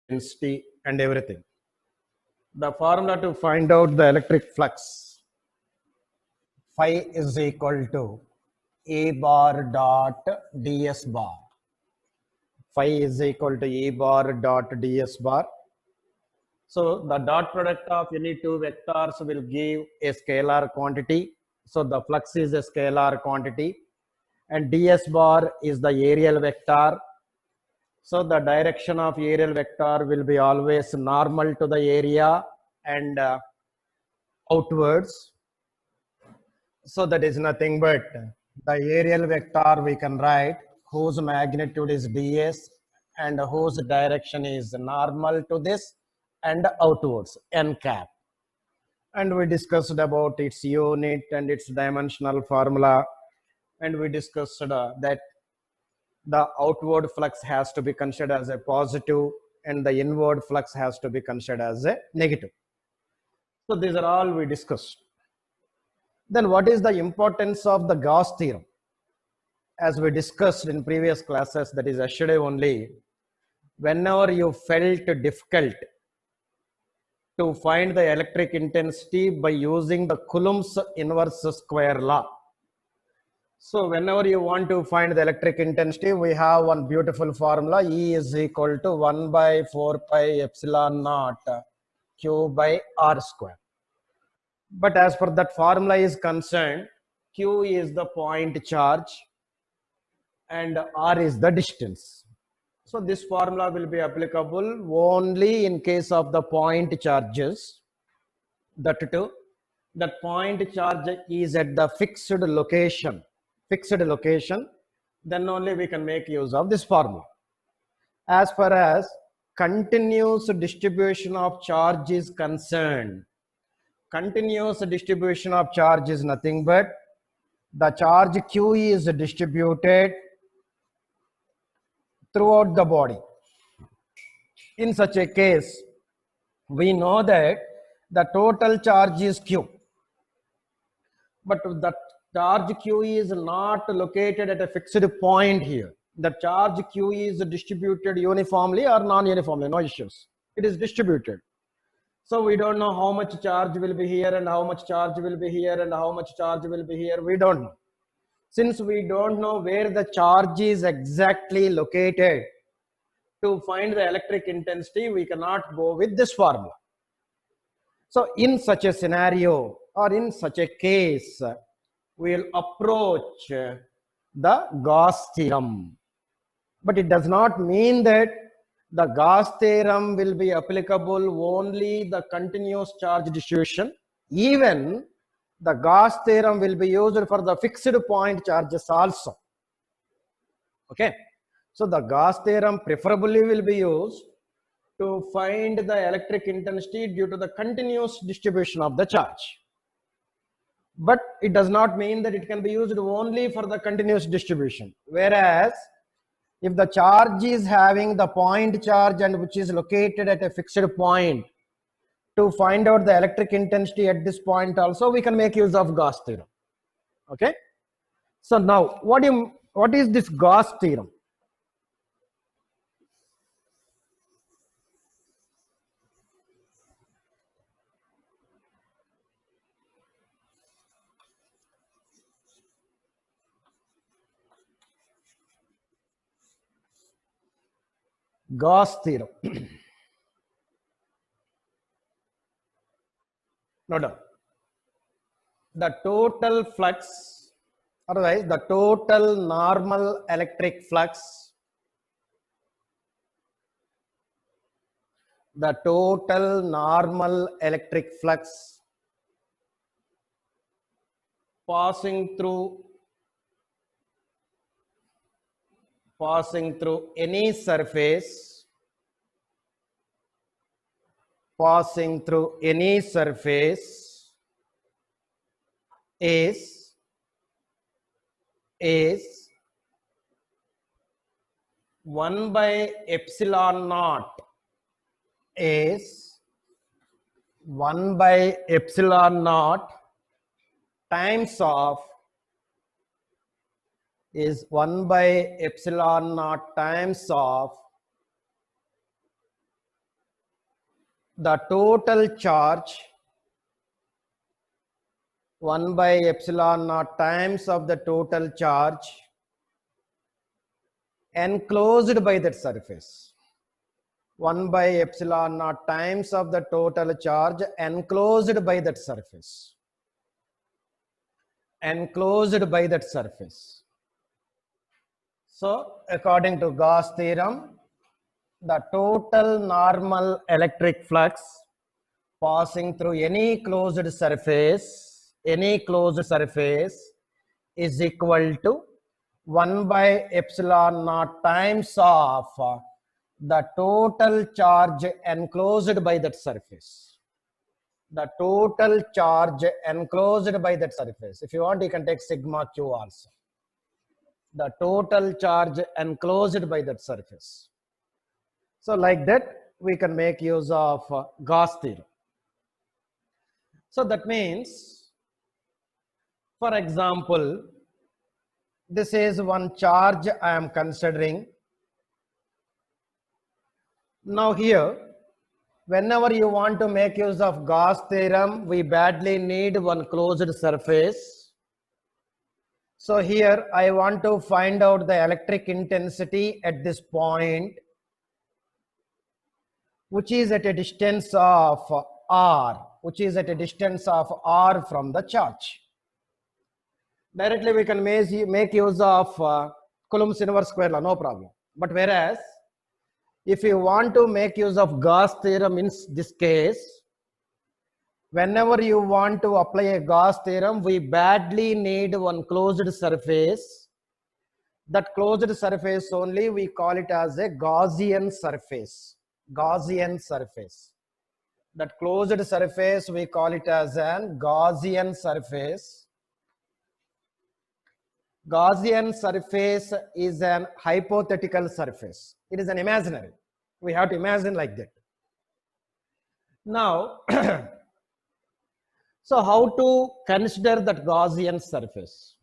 density and everything. The formula to find out the electric flux, phi is equal to E bar dot ds bar. Phi is equal to E bar dot ds bar. So the dot product of any two vectors will give a scalar quantity. So the flux is a scalar quantity, and ds bar is the areal vector. So the direction of areal vector will be always normal to the area and outwards. So that is nothing but the areal vector we can write whose magnitude is ds and whose direction is normal to this and outwards, n cap. And we discussed about its unit and its dimensional formula, and we discussed that the outward flux has to be considered as a positive and the inward flux has to be considered as a negative. So these are all we discussed. Then what is the importance of the Gauss theorem? As we discussed in previous classes, that is yesterday only, whenever you felt difficult to find the electric intensity by using the Coulomb's inverse square law. So whenever you want to find the electric intensity, we have one beautiful formula. E is equal to 1 by 4 pi epsilon naught Q by R square. But as per that formula is concerned, Q is the point charge and R is the distance. So this formula will be applicable only in case of the point charges. That too, that point charge is at the fixed location, then only we can make use of this formula. As far as continuous distribution of charge is concerned, continuous distribution of charge is nothing but the charge Q is distributed throughout the body. In such a case, we know that the total charge is Q, but the charge Q is not located at a fixed point here. The charge Q is distributed uniformly or non-uniformly, no issues. It is distributed. So we don't know how much charge will be here and how much charge will be here and how much charge will be here. We don't know. Since we don't know where the charge is exactly located, to find the electric intensity, we cannot go with this formula. So in such a scenario or in such a case, we will approach the Gauss theorem. But it does not mean that the Gauss theorem will be applicable only the continuous charge distribution. Even the Gauss theorem will be used for the fixed point charges also. Okay. So the Gauss theorem preferably will be used to find the electric intensity due to the continuous distribution of the charge. But it does not mean that it can be used only for the continuous distribution. Whereas if the charge is having the point charge and which is located at a fixed point, to find out the electric intensity at this point also, we can make use of Gauss theorem. Okay. So now what is this Gauss theorem? Gauss theorem. No doubt. The total flux, otherwise the total normal electric flux, the total normal electric flux passing through any surface, is 1 by epsilon naught, is 1 by epsilon naught times of the total charge 1 by epsilon naught times of the total charge enclosed by that surface. 1 by epsilon naught times of the total charge enclosed by that surface. Enclosed by that surface. So, according to Gauss theorem, the total normal electric flux passing through any closed surface is equal to 1 by epsilon naught times of the total charge enclosed by that surface. The total charge enclosed by that surface. If you want, you can take sigma q also. The total charge enclosed by that surface. So like that, we can make use of Gauss theorem. So that means, for example, this is one charge I am considering. Now here, whenever you want to make use of Gauss theorem, we badly need one closed surface. So here I want to find out the electric intensity at this point, which is at a distance of r, from the charge. Directly we can make use of Coulomb's inverse square law, no problem. But whereas, if you want to make use of Gauss theorem in this case, whenever you want to apply a Gauss theorem, we badly need one closed surface. That closed surface only we call it as a Gaussian surface. Gaussian surface. That closed surface we call it as an Gaussian surface. Gaussian surface is an hypothetical surface. It is an imaginary. We have to imagine like that. Now, so how to consider that Gaussian surface?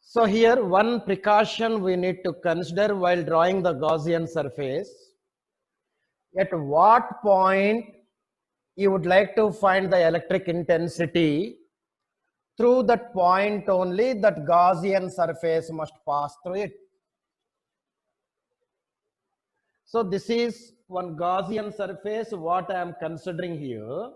So here one precaution we need to consider while drawing the Gaussian surface. At what point you would like to find the electric intensity, through that point only that Gaussian surface must pass through it. So this is one Gaussian surface what I am considering here.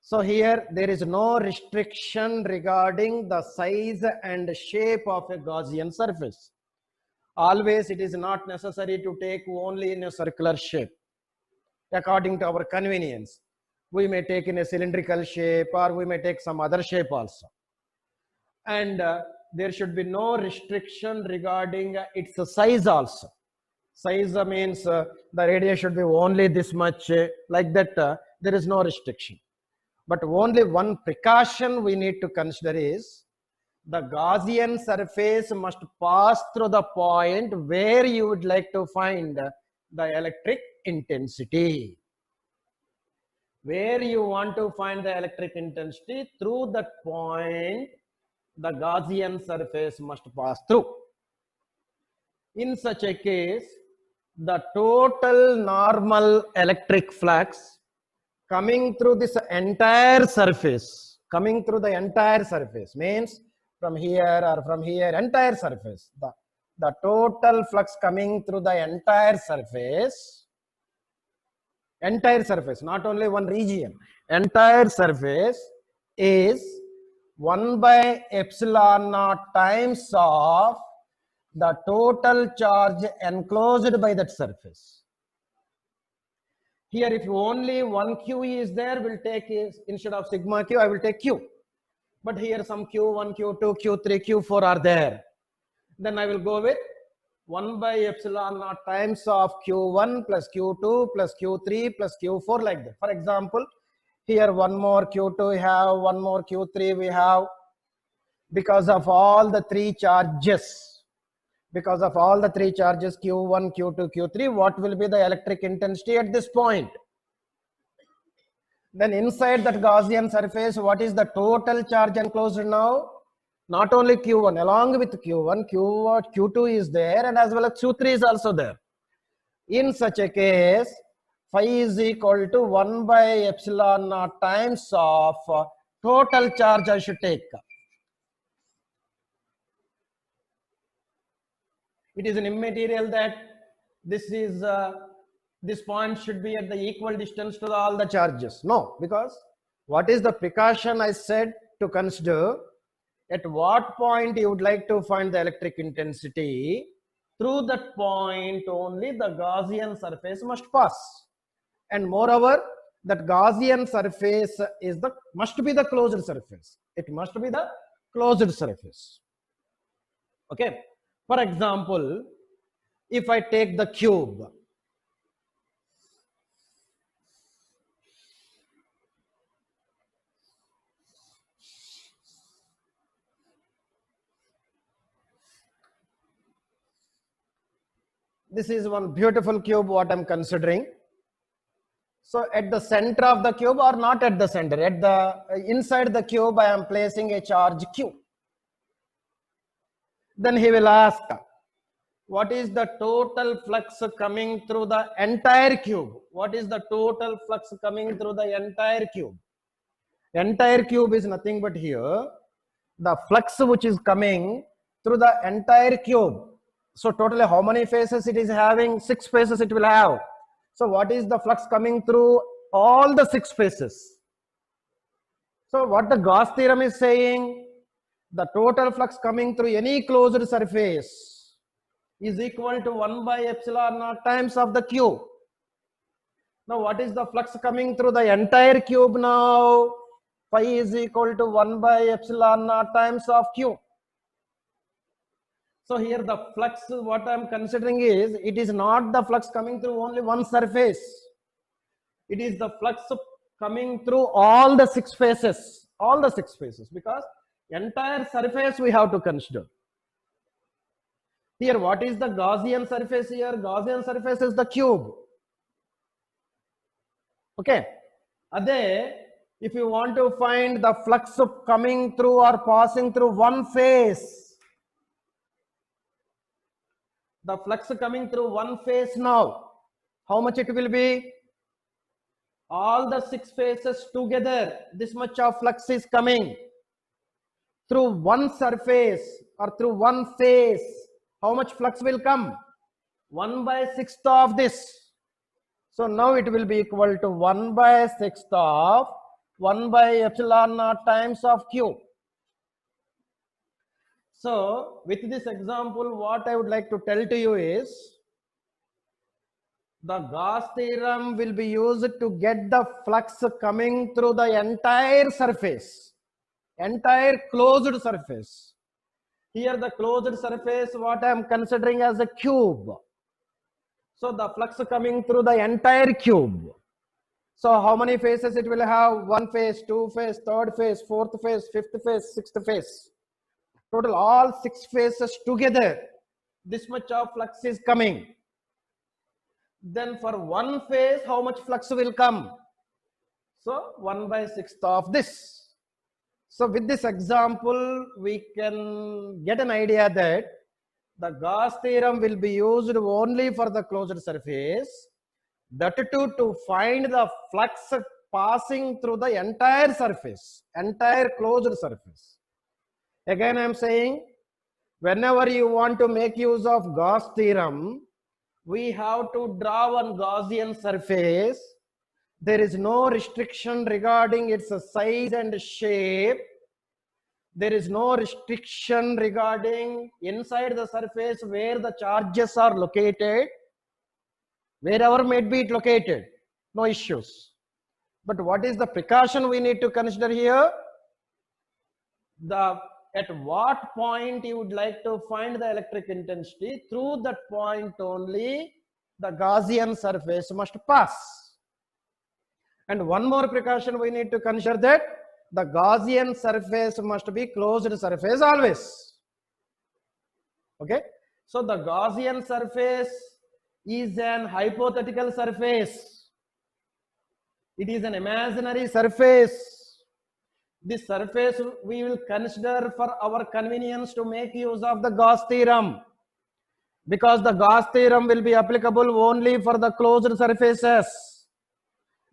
So here there is no restriction regarding the size and shape of a Gaussian surface. Always it is not necessary to take only in a circular shape. According to our convenience, we may take in a cylindrical shape or we may take some other shape also. And there should be no restriction regarding its size also. Size means the radius should be only this much, like that there is no restriction. But only one precaution we need to consider is the Gaussian surface must pass through the point where you would like to find the electric intensity. Where you want to find the electric intensity, through that point the Gaussian surface must pass through. In such a case, the total normal electric flux coming through this entire surface, means from here or from here, entire surface, the total flux coming through the entire surface, not only one region, entire surface is 1 by epsilon naught times of the total charge enclosed by that surface. Here if only one q is there, we'll take is, instead of sigma q, I will take q. But here some q1, q2, q3, q4 are there. Then I will go with 1 by epsilon naught times of q1 plus q2 plus q3 plus q4, like that. For example, here one more q2 we have, one more q3 we have, because of all the three charges, q1, q2, q3, what will be the electric intensity at this point? Then inside that Gaussian surface, what is the total charge enclosed now? Not only q1, along with q1, q2 is there, and as well as q3 is also there. In such a case, phi is equal to 1 by epsilon naught times of total charge I should take. It is an immaterial that this point should be at the equal distance to all the charges. No, because what is the precaution I said to consider? At what point you would like to find the electric intensity? Through that point only the Gaussian surface must pass. And moreover, that Gaussian surface must be the closed surface. It must be the closed surface. Okay. For example, if I take the cube, this is one beautiful cube what I'm considering. So at the center of the cube, or not at the center, at the inside the cube I am placing a charge Q. Then he will ask, what is the total flux coming through the entire cube? What is the total flux coming through the entire cube? Entire cube is nothing but here the flux which is coming through the entire cube. So totally how many phases it is having? 6 phases it will have. So what is the flux coming through all the 6 phases? So what the Gauss theorem is saying, the total flux coming through any closed surface is equal to 1 by epsilon naught times of the cube. Now what is the flux coming through the entire cube now? Phi is equal to 1 by epsilon naught times of Q. So here the flux what I am considering is, it is not the flux coming through only one surface. It is the flux coming through all the 6 phases. All the 6 phases, because entire surface we have to consider. Here what is the Gaussian surface here? Gaussian surface is the cube. Okay. Ade, if you want to find the flux coming through or passing through one phase, the flux coming through one phase now, how much it will be? All the 6 phases together, this much of flux is coming through one surface or through one phase. How much flux will come? 1 by 6th of this. So now it will be equal to 1 by 6th of 1 by epsilon naught times of Q. So with this example, what I would like to tell to you is, the Gauss theorem will be used to get the flux coming through the entire surface, entire closed surface. Here the closed surface what I am considering as a cube. So the flux coming through the entire cube. So how many phases it will have? 1 phase, 2 phase, 3rd phase, 4th phase, 5th phase, 6th phase. Total all 6 phases together, this much of flux is coming. Then for one phase, how much flux will come? So 1 by 6th of this. So with this example, we can get an idea that the Gauss theorem will be used only for the closed surface, that too to find the flux passing through the entire surface, entire closed surface. Again I am saying, whenever you want to make use of Gauss theorem, we have to draw one Gaussian surface. There is no restriction regarding its size and shape. There is no restriction regarding inside the surface where the charges are located. Wherever may be it located, no issues. But what is the precaution we need to consider here? At what point you would like to find the electric intensity, through that point only the Gaussian surface must pass. And one more precaution we need to consider, that the Gaussian surface must be closed surface always. Okay. So the Gaussian surface is an hypothetical surface. It is an imaginary surface. This surface we will consider for our convenience to make use of the Gauss theorem, because the Gauss theorem will be applicable only for the closed surfaces.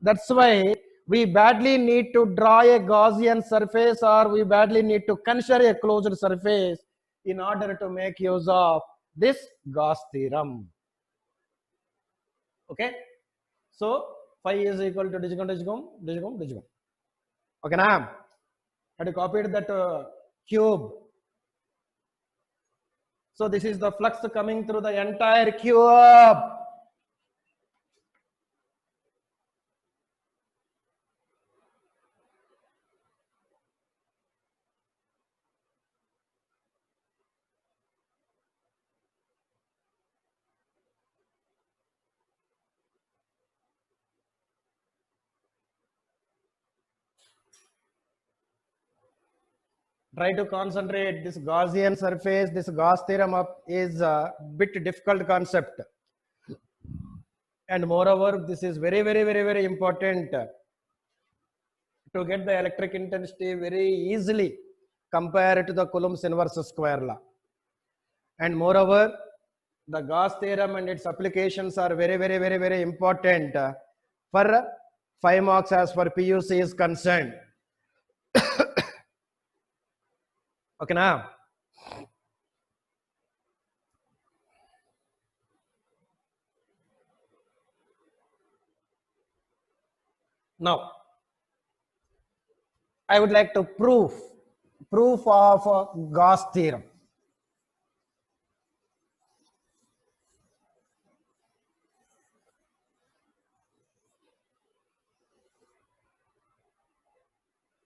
That's why we badly need to draw a Gaussian surface, or we badly need to consider a closed surface in order to make use of this Gauss theorem. Okay, so phi is equal to digicum. Okay, now had you copied that cube? So this is the flux coming through the entire cube. Try to concentrate. This Gaussian surface, this Gauss theorem is a bit difficult concept. And moreover, this is very important to get the electric intensity very easily compared to the Coulomb's inverse square law. And moreover, the Gauss theorem and its applications are very important for 5 marks as far PUC is concerned. Okay, now. Now, I would like to proof of Gauss theorem.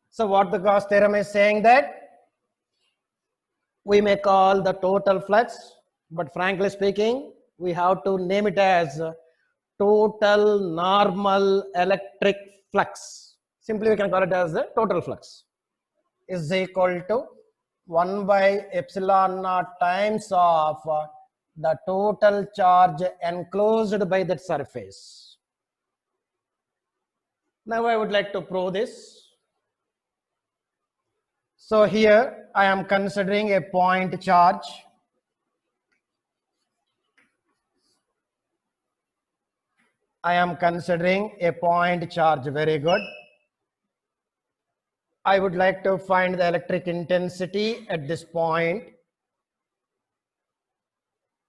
So what the Gauss theorem is saying that we may call the total flux, but frankly speaking, we have to name it as total normal electric flux. Simply we can call it as the total flux is equal to 1 by epsilon naught times of the total charge enclosed by that surface. Now I would like to prove this. So here I am considering a point charge. I am considering a point charge. Very good. I would like to find the electric intensity at this point,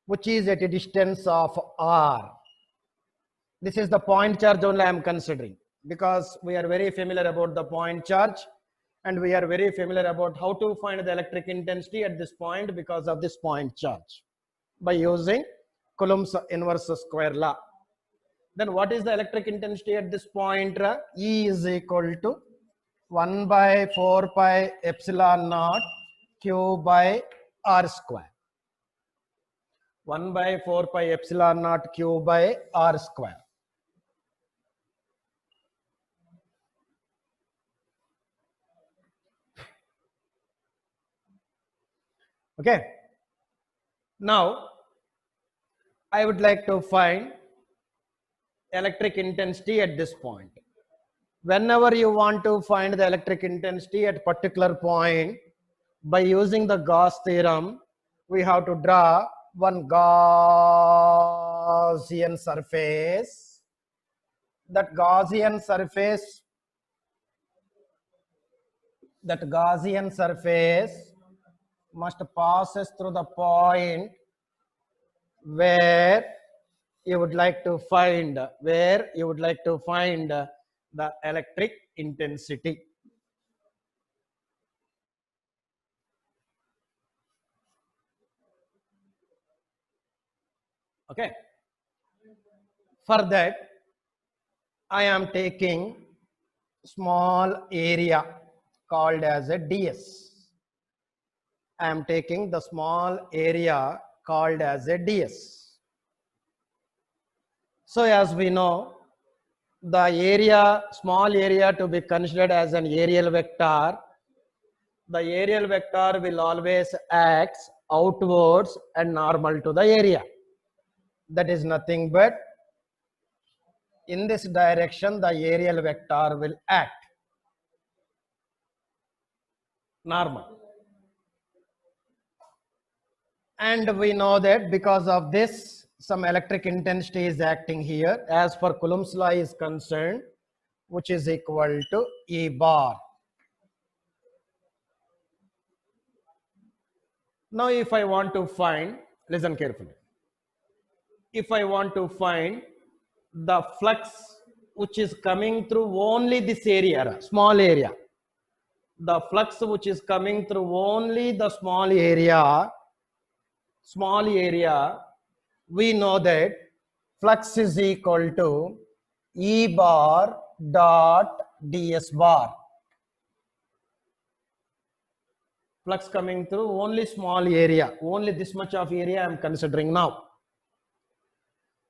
which is at a distance of r. This is the point charge only I am considering, because we are very familiar about the point charge and we are very familiar about how to find the electric intensity at this point because of this point charge by using Coulomb's inverse square law. Then what is the electric intensity at this point? E is equal to 1 by 4 pi epsilon naught q by r square. 1 by 4 pi epsilon naught q by r square. Okay. Now, I would like to find electric intensity at this point. Whenever you want to find the electric intensity at particular point, by using the Gauss theorem, we have to draw one Gaussian surface. That Gaussian surface must passes through the point where you would like to find the electric intensity. Okay. For that, I am taking small area called as a ds. I am taking the small area called as a ds. So as we know, the area, small area to be considered as an aerial vector, the aerial vector will always act outwards and normal to the area. That is nothing but in this direction, the aerial vector will act normal. And we know that because of this, some electric intensity is acting here. As for Coulomb's law is concerned, which is equal to E bar. Now if I want to find, listen carefully, if I want to find the flux which is coming through only this area, small area, the flux which is coming through only the small area, we know that flux is equal to E bar dot ds bar. Flux coming through only small area, only this much of area I am considering now.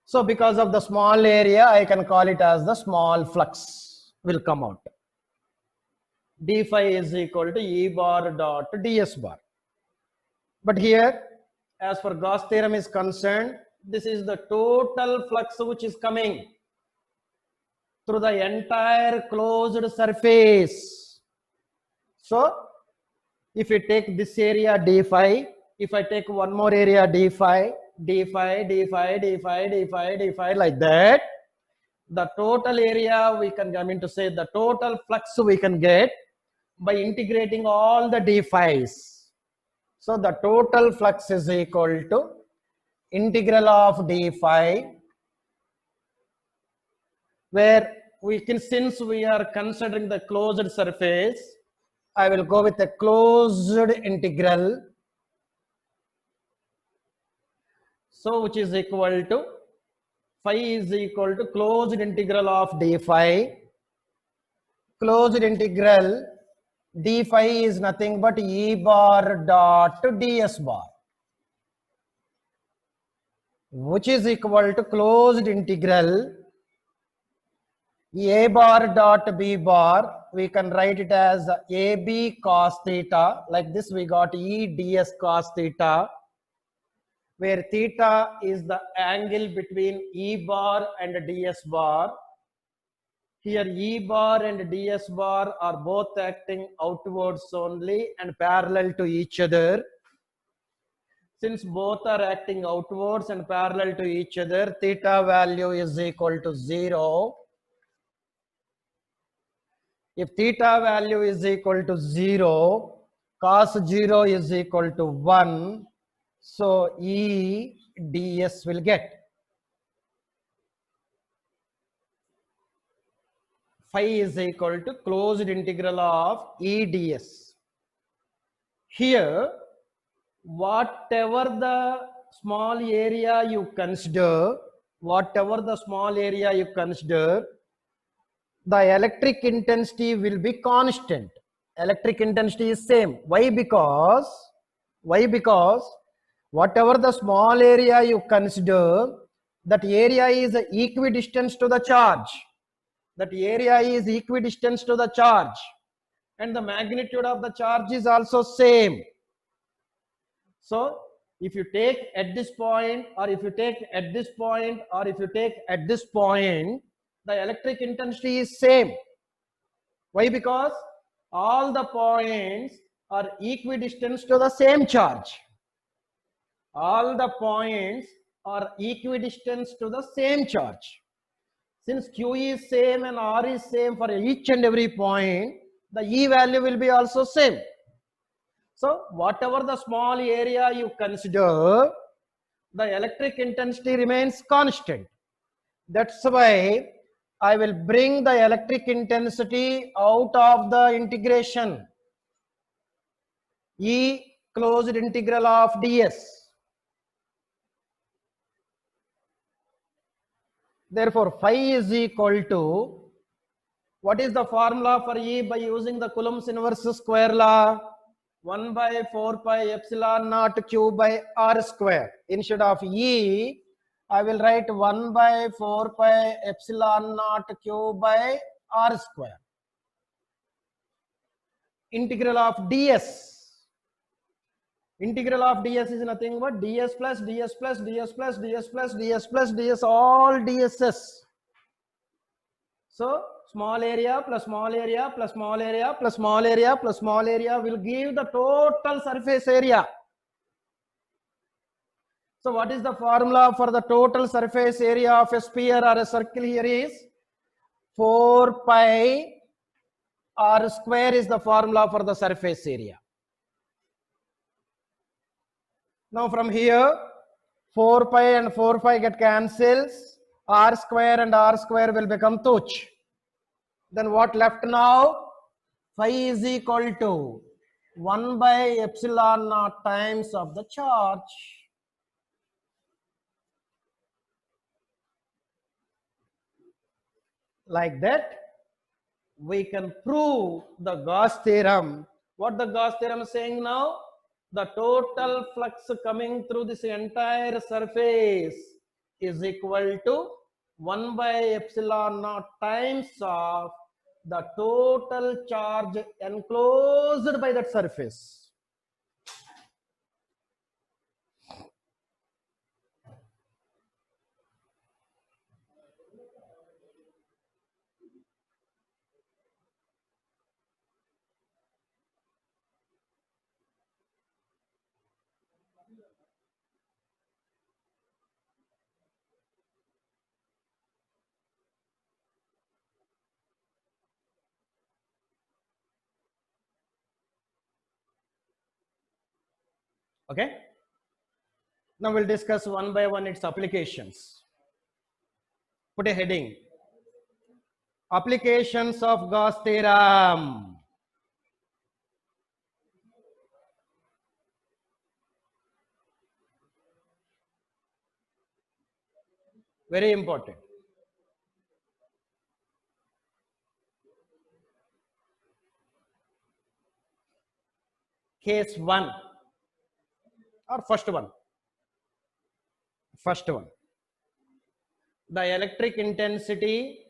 So because of the small area, I can call it as the small flux will come out. d phi is equal to E bar dot ds bar. But here, as for Gauss theorem is concerned, this is the total flux which is coming through the entire closed surface. So if you take this area d phi, if I take one more area d phi, d phi, d phi, d phi, d phi, d phi, like that, the total area we can, I mean to say, the total flux we can get by integrating all the d phi's. So the total flux is equal to integral of d phi, where we can, since we are considering the closed surface, I will go with a closed integral. So which is equal to phi is equal to closed integral of d phi. Closed integral d phi is nothing but E bar dot ds bar, which is equal to closed integral A bar dot B bar. We can write it as AB cos theta. Like this we got E ds cos theta, where theta is the angle between E bar and ds bar. Here E bar and ds bar are both acting outwards only and parallel to each other. Since both are acting outwards and parallel to each other, theta value is equal to 0. If theta value is equal to 0, cos 0 is equal to 1. So E ds will get. Phi is equal to closed integral of E ds. Here, whatever the small area you consider, the electric intensity will be constant. Electric intensity is same. Why? Because whatever the small area you consider, that area is equidistant to the charge. And the magnitude of the charge is also same. So if you take at this point, or if you take at this point, or if you take at this point, the electric intensity is same. Why? Because all the points are equidistant to the same charge. Since Q is same and R is same for each and every point, the E value will be also same. So whatever the small area you consider, the electric intensity remains constant. That's why I will bring the electric intensity out of the integration. E closed integral of ds. Therefore, phi is equal to, what is the formula for E by using the Coulomb's inverse square law? 1 by 4 pi epsilon naught Q by R square. Instead of E, I will write 1 by 4 pi epsilon naught Q by R square. Integral of ds. Integral of ds is nothing but ds plus ds plus ds plus ds plus ds plus ds, all ds's. So small area plus small area plus small area plus small area plus small area will give the total surface area. So what is the formula for the total surface area of a sphere or a circle? Here is 4 pi r square is the formula for the surface area. Now from here, 4 pi and 4 pi get cancels, r square and r square will become toch. Then what left now? Phi is equal to 1 by epsilon naught times of the charge. Like that, we can prove the Gauss theorem. What the Gauss theorem is saying now? The total flux coming through this entire surface is equal to 1 by epsilon naught times of the total charge enclosed by that surface. Okay. Now we'll discuss one by one its applications. Put a heading. Applications of Gauss theorem. Very important. Case 1 or first one. First one. The electric intensity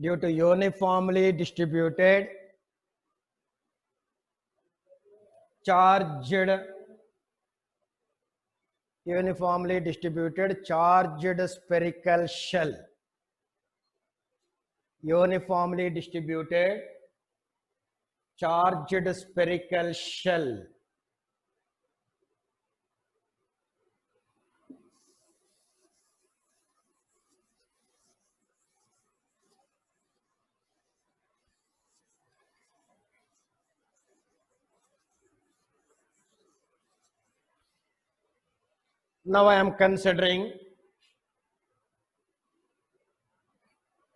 due to uniformly distributed charged spherical shell. Uniformly distributed charged spherical shell. Now I am considering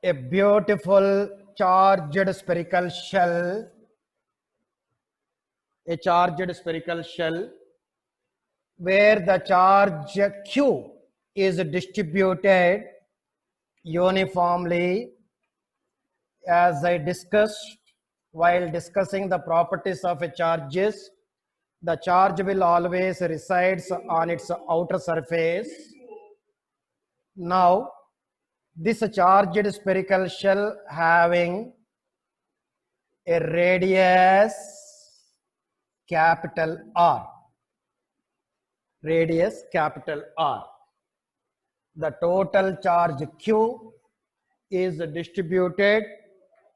a beautiful charged spherical shell, where the charge Q is distributed uniformly, as I discussed while discussing the properties of a charges. The charge will always resides on its outer surface. Now, this charged spherical shell having a radius capital R. The total charge Q is distributed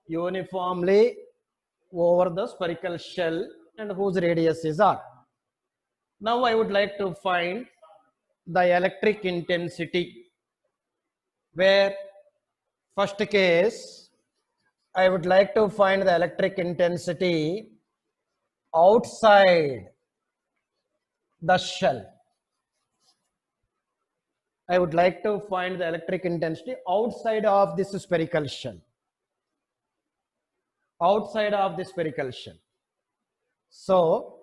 uniformly over the spherical shell and whose radius is R. Now I would like to find the electric intensity, where first case I would like to find the electric intensity outside the shell. I would like to find the electric intensity outside of this spherical shell. So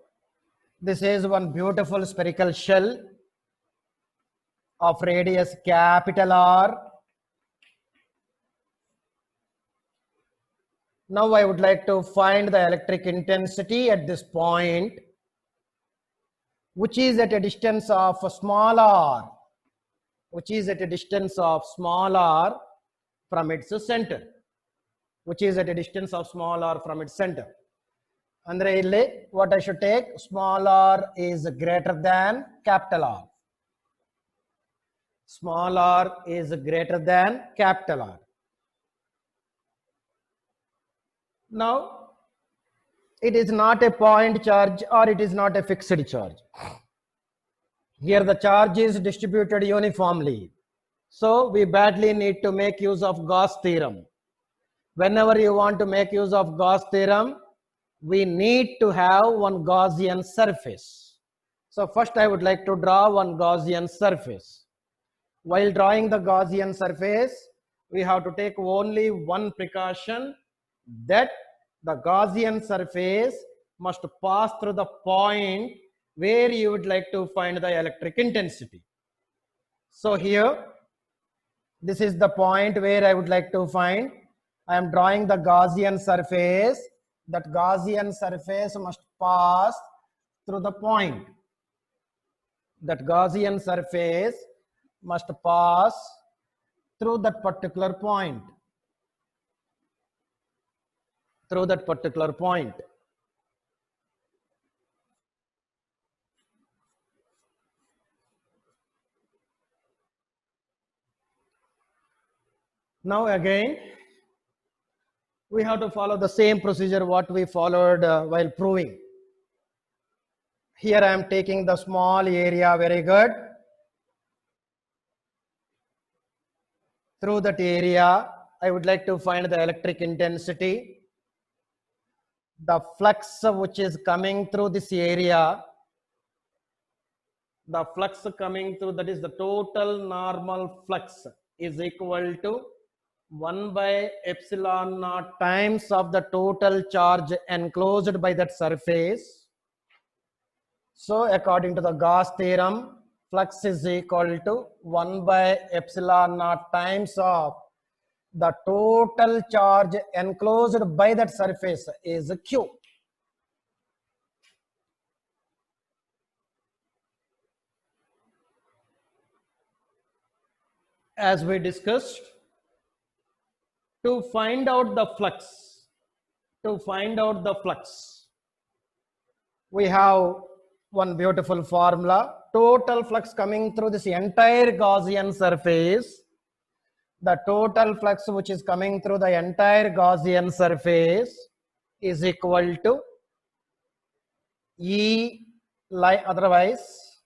this is one beautiful spherical shell of radius capital R. Now I would like to find the electric intensity at this point, which is at a distance of small r, from its center. Andre illi what I should take? Small r is greater than capital R. Small r is greater than capital R. Now, it is not a point charge or it is not a fixed charge. Here the charge is distributed uniformly. So we badly need to make use of Gauss theorem. Whenever you want to make use of Gauss theorem, we need to have one Gaussian surface. So first I would like to draw one Gaussian surface. While drawing the Gaussian surface, we have to take only one precaution, that the Gaussian surface must pass through the point where you would like to find the electric intensity. So here, this is the point where I would like to find. I am drawing the Gaussian surface. That Gaussian surface must pass through the point. That Gaussian surface must pass through that particular point. Through that particular point. Now again, we have to follow the same procedure what we followed while proving. Here I am taking the small area, very good. Through that area, I would like to find the electric intensity. The flux which is coming through this area, the flux coming through, that is the total normal flux, is equal to 1 by epsilon naught times of the total charge enclosed by that surface. So according to the Gauss theorem, flux is equal to 1 by epsilon naught times of the total charge enclosed by that surface is Q. As we discussed, to find out the flux, we have one beautiful formula. Total flux coming through this entire Gaussian surface, the total flux which is coming through the entire Gaussian surface is equal to E line, otherwise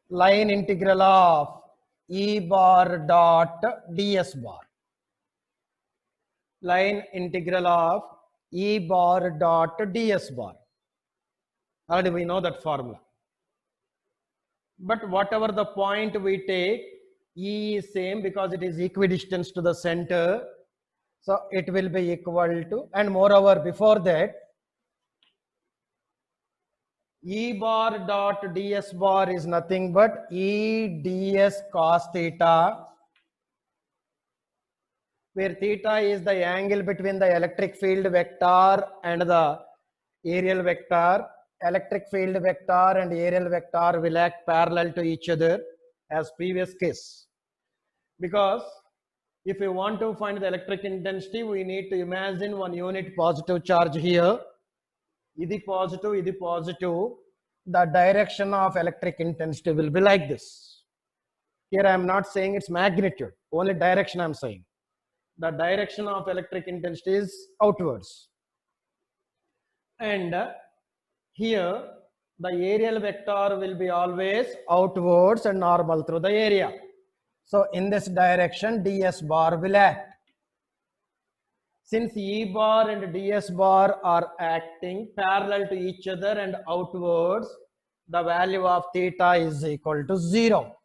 line integral of E bar dot ds bar. Line integral of E bar dot ds bar. Already we know that formula. But whatever the point we take, E is same because it is equidistant to the center. So it will be equal to, and moreover before that, E bar dot ds bar is nothing but E ds cos theta, where theta is the angle between the electric field vector and the areal vector. Electric field vector and areal vector will act parallel to each other as previous case. Because if we want to find the electric intensity, we need to imagine one unit positive charge here. Idi positive. The direction of electric intensity will be like this. Here I am not saying its magnitude, only direction I am saying. The direction of electric intensity is outwards. And here the areal vector will be always outwards and normal through the area. So in this direction, ds bar will act. Since E bar and ds bar are acting parallel to each other and outwards, the value of theta is equal to 0.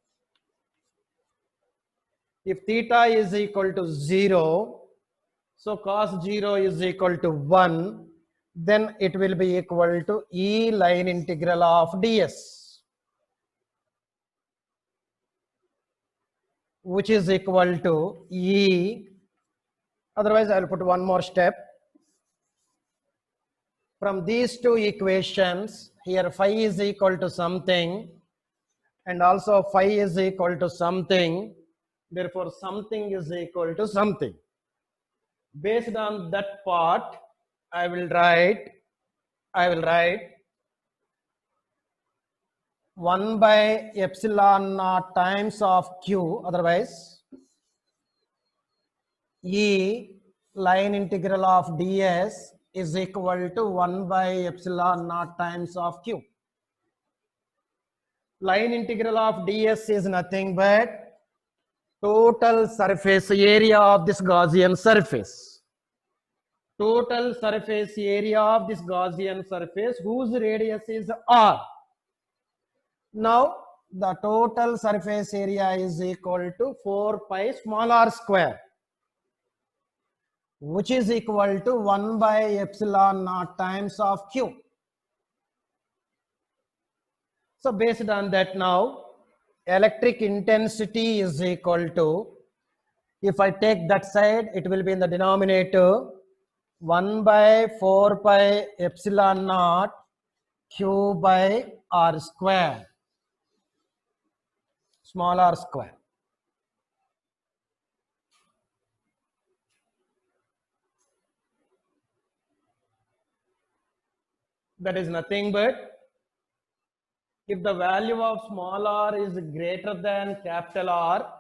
If theta is equal to 0, so cos 0 is equal to 1, then it will be equal to E line integral of ds, which is equal to E. Otherwise, I will put one more step. From these two equations, here phi is equal to something, and also phi is equal to something. Therefore, something is equal to something. Based on that part, I will write I will write 1 by epsilon naught times of q, otherwise E line integral of ds is equal to 1 by epsilon naught times of q. Line integral of ds is nothing but total surface area of this Gaussian surface. Total surface area of this Gaussian surface whose radius is r. Now the total surface area is equal to 4 pi small r square, which is equal to 1 by epsilon naught times of q. So based on that, now electric intensity is equal to, if I take that side, it will be in the denominator 1 by 4 pi epsilon naught q by r square, small r square. That is nothing but, if the value of small r is greater than capital R,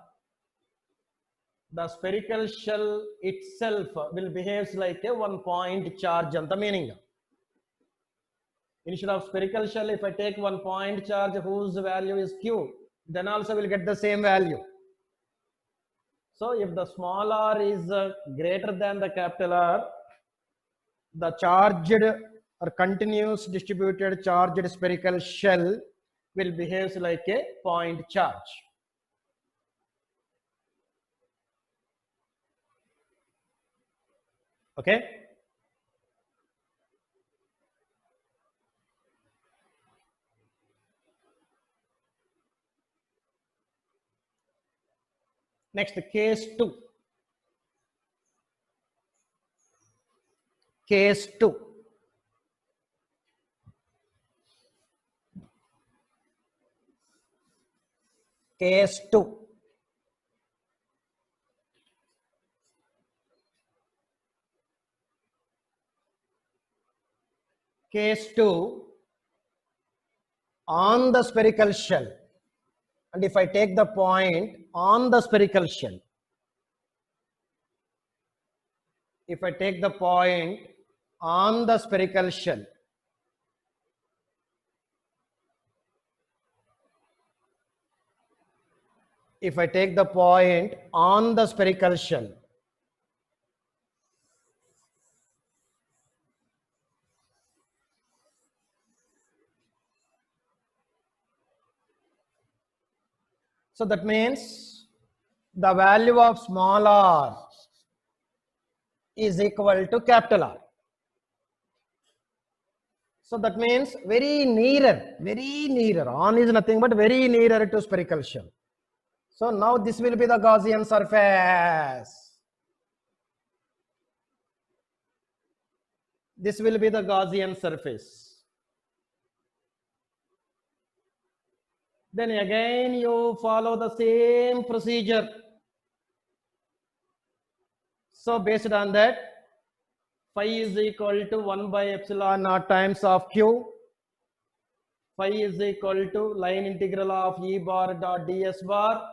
the spherical shell itself will behave like a 1 point charge anta meaning. Instead of spherical shell, if I take 1 point charge whose value is q, then also will get the same value. So if the small r is greater than the capital R, the charged or continuous distributed charged spherical shell will behave like a point charge. Okay. Next, case 2. Case 2. Case 2. Case 2, on the spherical shell, and if I take the point on the spherical shell, if I take the point on the spherical shell, if I take the point on the spherical shell, so that means the value of small r is equal to capital R. So that means very nearer, on is nothing but very nearer to spherical shell. So now this will be the Gaussian surface. This will be the Gaussian surface. Then again you follow the same procedure. So based on that, phi is equal to 1 by epsilon naught times of q. Phi is equal to line integral of E bar dot ds bar.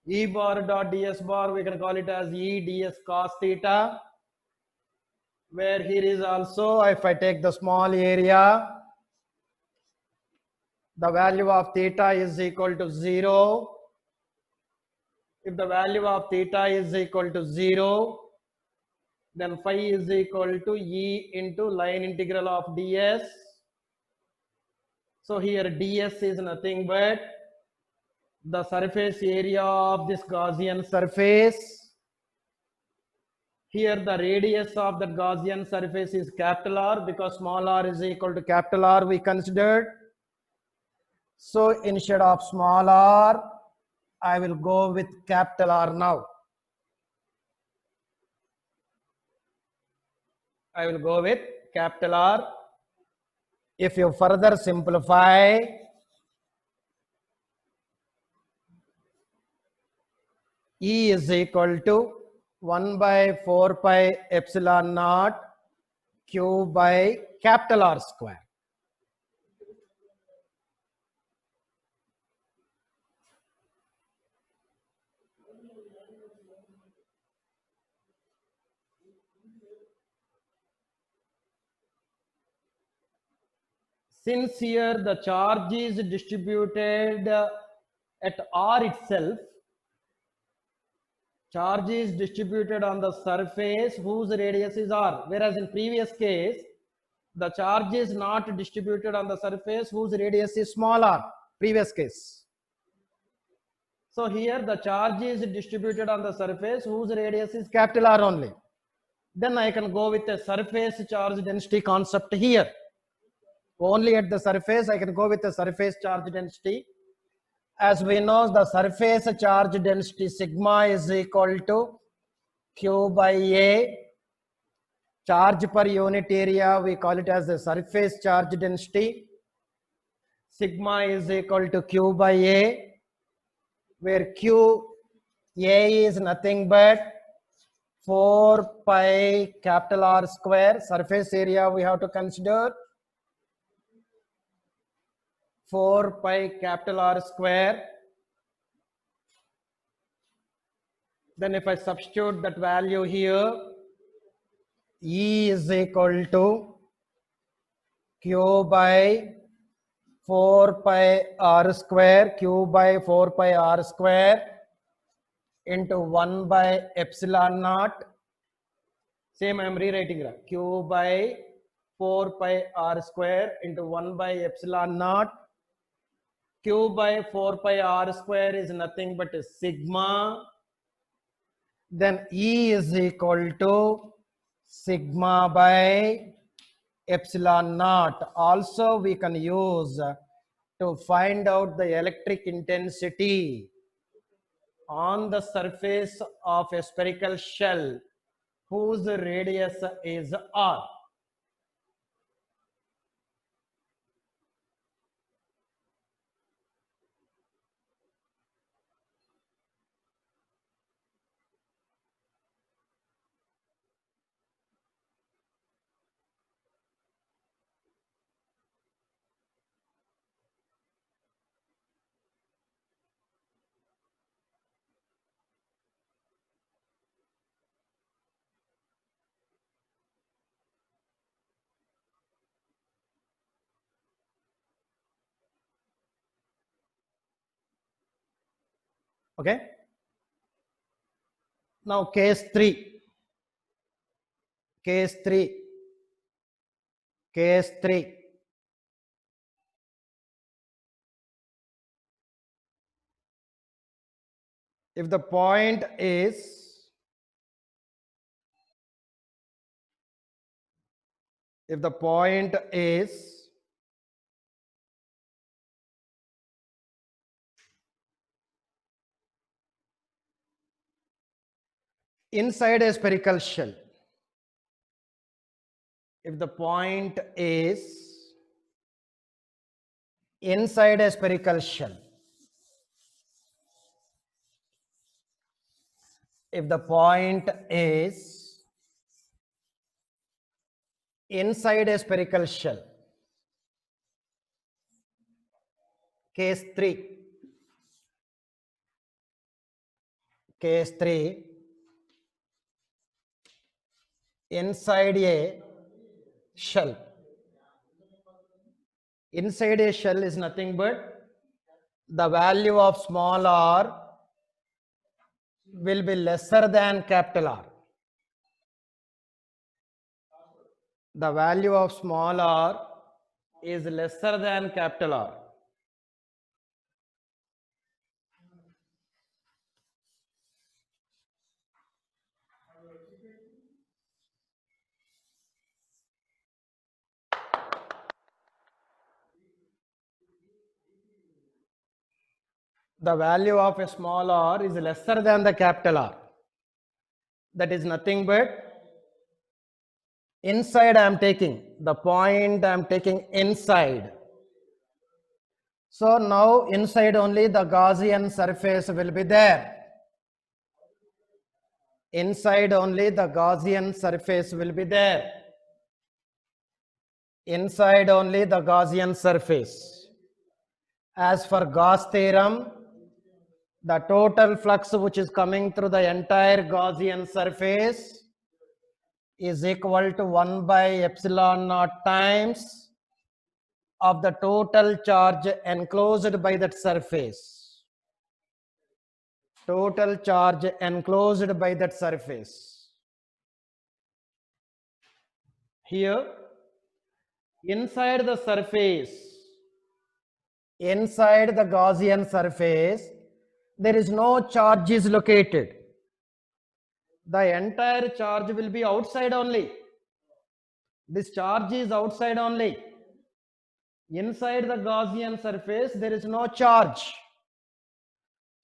E bar dot ds bar, we can call it as E ds cos theta, where here is also, if I take the small area, the value of theta is equal to 0. If the value of theta is equal to 0, then phi is equal to E into line integral of ds. So here ds is nothing but the surface area of this Gaussian surface. Here the radius of the Gaussian surface is capital R, because small r is equal to capital R we considered. So instead of small r, I will go with capital R now. I will go with capital R. If you further simplify, E is equal to 1 by 4 pi epsilon naught Q by capital R square. Since here the charge is distributed at R itself, charge is distributed on the surface whose radius is R, whereas in previous case, the charge is not distributed on the surface whose radius is small r, previous case. So here the charge is distributed on the surface whose radius is capital R only. Then I can go with a surface charge density concept here. Only at the surface I can go with the surface charge density. As we know, the surface charge density sigma is equal to Q by A. Charge per unit area, we call it as the surface charge density. Sigma is equal to Q by A, where Q A is nothing but 4 pi capital R square. Surface area we have to consider 4 pi capital R square. Then if I substitute that value here, E is equal to Q by 4 pi R square, Q by 4 pi R square into 1 by epsilon naught. Same I am rewriting that. Q by 4 pi R square into 1 by epsilon naught. Q by 4 pi R square is nothing but a sigma. Then E is equal to sigma by epsilon naught. Also we can use to find out the electric intensity on the surface of a spherical shell whose radius is R. Okay. Now case 3. Case 3. Case 3. If the point is inside a spherical shell, if the point is inside a spherical shell, if the point is inside a spherical shell, case 3, inside a shell. Inside a shell is nothing but the value of small r will be lesser than capital R. The value of small r is lesser than capital R. The value of a small r is lesser than the capital R. That is nothing but inside I am taking, the point I am taking inside. So now inside only the Gaussian surface will be there. Inside only the Gaussian surface will be there. inside only the Gaussian surface. As for Gauss theorem, the total flux which is coming through the entire Gaussian surface is equal to 1 by epsilon naught times of the total charge enclosed by that surface. Total charge enclosed by that surface. Here, inside the surface, inside the Gaussian surface, there is no charge is located. The entire charge will be outside only. This charge is outside only. Inside the Gaussian surface, there is no charge.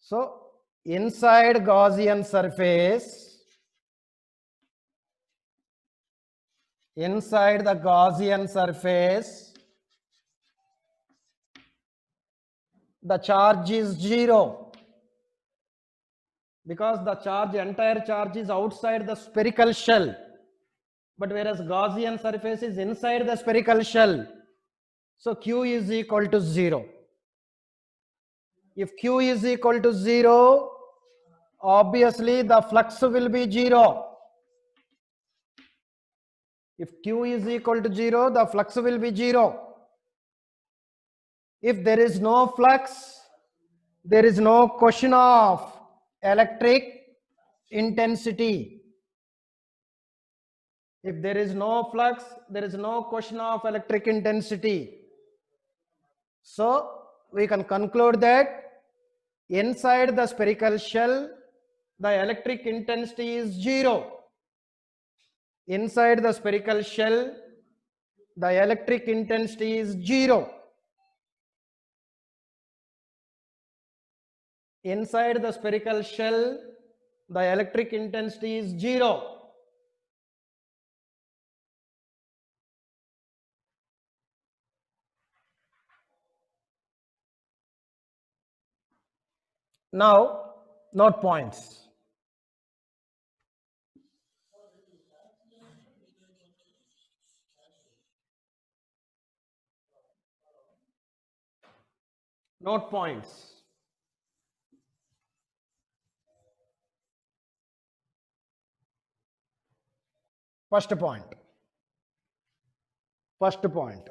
So, inside Gaussian surface, inside the Gaussian surface, the charge is 0 because the charge, entire charge is outside the spherical shell. But whereas Gaussian surface is inside the spherical shell, so Q is equal to 0. If Q is equal to 0, obviously the flux will be 0. If Q is equal to 0, the flux will be 0. If there is no flux, there is no question of electric intensity. If there is no flux, there is no question of electric intensity. So, we can conclude that inside the spherical shell, the electric intensity is 0. Inside the spherical shell, the electric intensity is 0. Inside the spherical shell, the electric intensity is 0. Now, note points. Note points. First point. First point.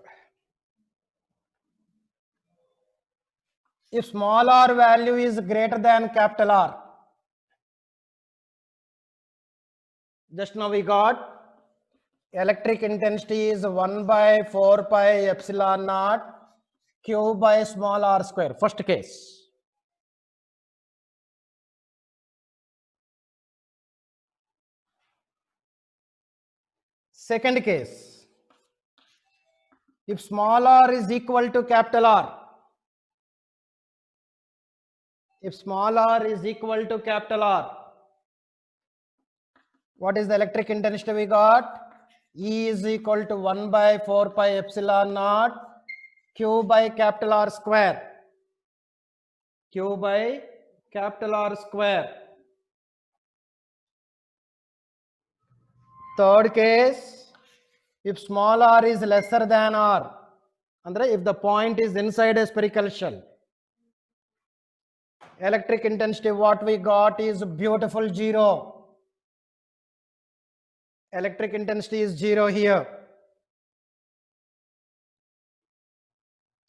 If small r value is greater than capital R, just now we got electric intensity is 1 by 4 pi epsilon naught Q by small r square. First case. Second case. If small r is equal to capital R, if small r is equal to capital R, what is the electric intensity we got? E is equal to 1 by 4 pi epsilon naught Q by capital R square. Q by capital R square. Third case, if small r is lesser than r, and if the point is inside a spherical shell, electric intensity what we got is beautiful 0. Electric intensity is 0 here.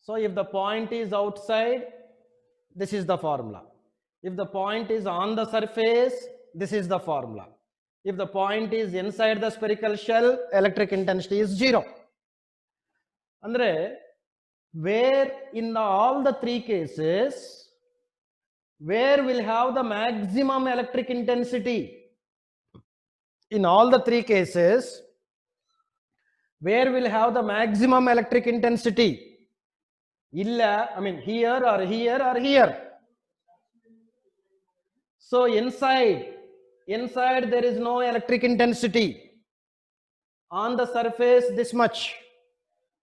So if the point is outside, this is the formula. If the point is on the surface, this is the formula. If the point is inside the spherical shell, electric intensity is 0. Andre, where in all the three cases, where will have the maximum electric intensity? In all the three cases, where will have the maximum electric intensity? Illa, I mean here or here or here. So inside there is no electric intensity. On the surface this much.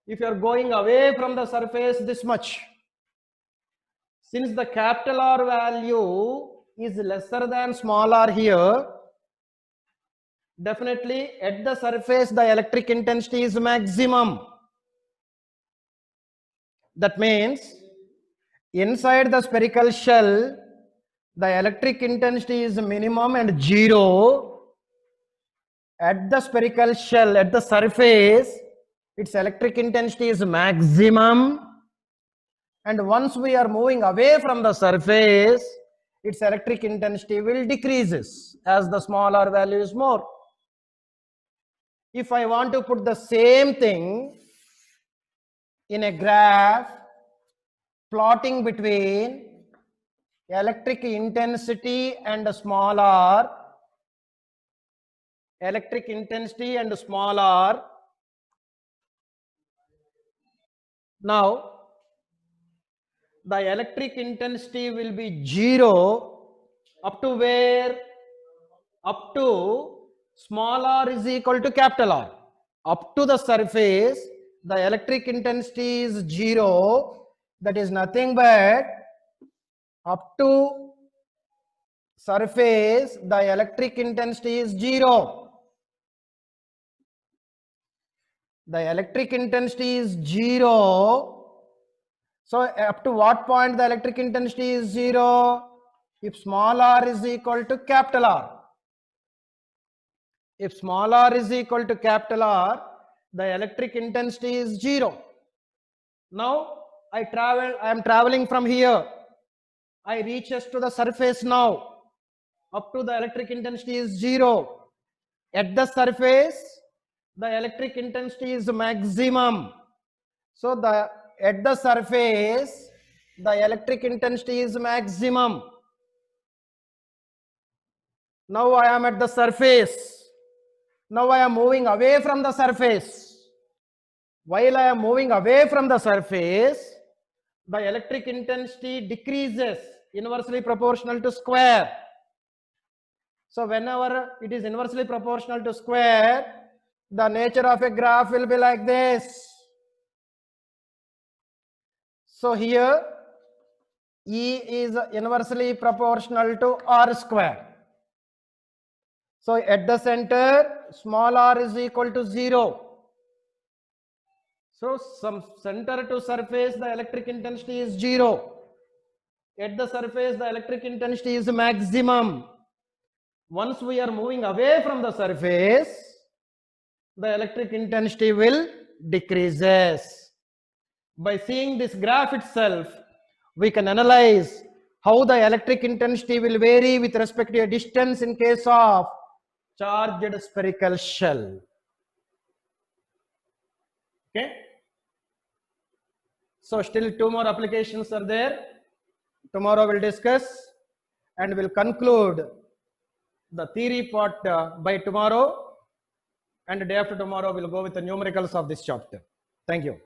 If you are going away from the surface this much. Since the capital R value is lesser than small r here, definitely at the surface the electric intensity is maximum. That means inside the spherical shell, the electric intensity is minimum and zero. At the spherical shell, at the surface, its electric intensity is maximum. And once we are moving away from the surface, its electric intensity will decreases as the smaller value is more. If I want to put the same thing in a graph, plotting between electric intensity and small r, electric intensity and small r. Now, the electric intensity will be 0 up to where? Up to small r is equal to capital R. Up to the surface, the electric intensity is 0. That is nothing but up to surface, the electric intensity is 0. The electric intensity is 0. So up to what point the electric intensity is 0? If small r is equal to capital R. If small r is equal to capital R, the electric intensity is 0. Now I am traveling from here. I reaches to the surface now. Up to the electric intensity is 0. At the surface, the electric intensity is maximum. So at the surface, the electric intensity is maximum. Now I am at the surface. Now I am moving away from the surface. While I am moving away from the surface, the electric intensity decreases inversely proportional to square. So whenever it is inversely proportional to square, the nature of a graph will be like this. So here E is inversely proportional to R square. So at the center, small r is equal to 0. So from center to surface, the electric intensity is 0. At the surface, the electric intensity is maximum. Once we are moving away from the surface, the electric intensity will decreases. By seeing this graph itself, we can analyze how the electric intensity will vary with respect to a distance in case of charged spherical shell. Okay. So still 2 more applications are there. Tomorrow we'll discuss and we'll conclude the theory part by tomorrow, and day after tomorrow we'll go with the numericals of this chapter. Thank you.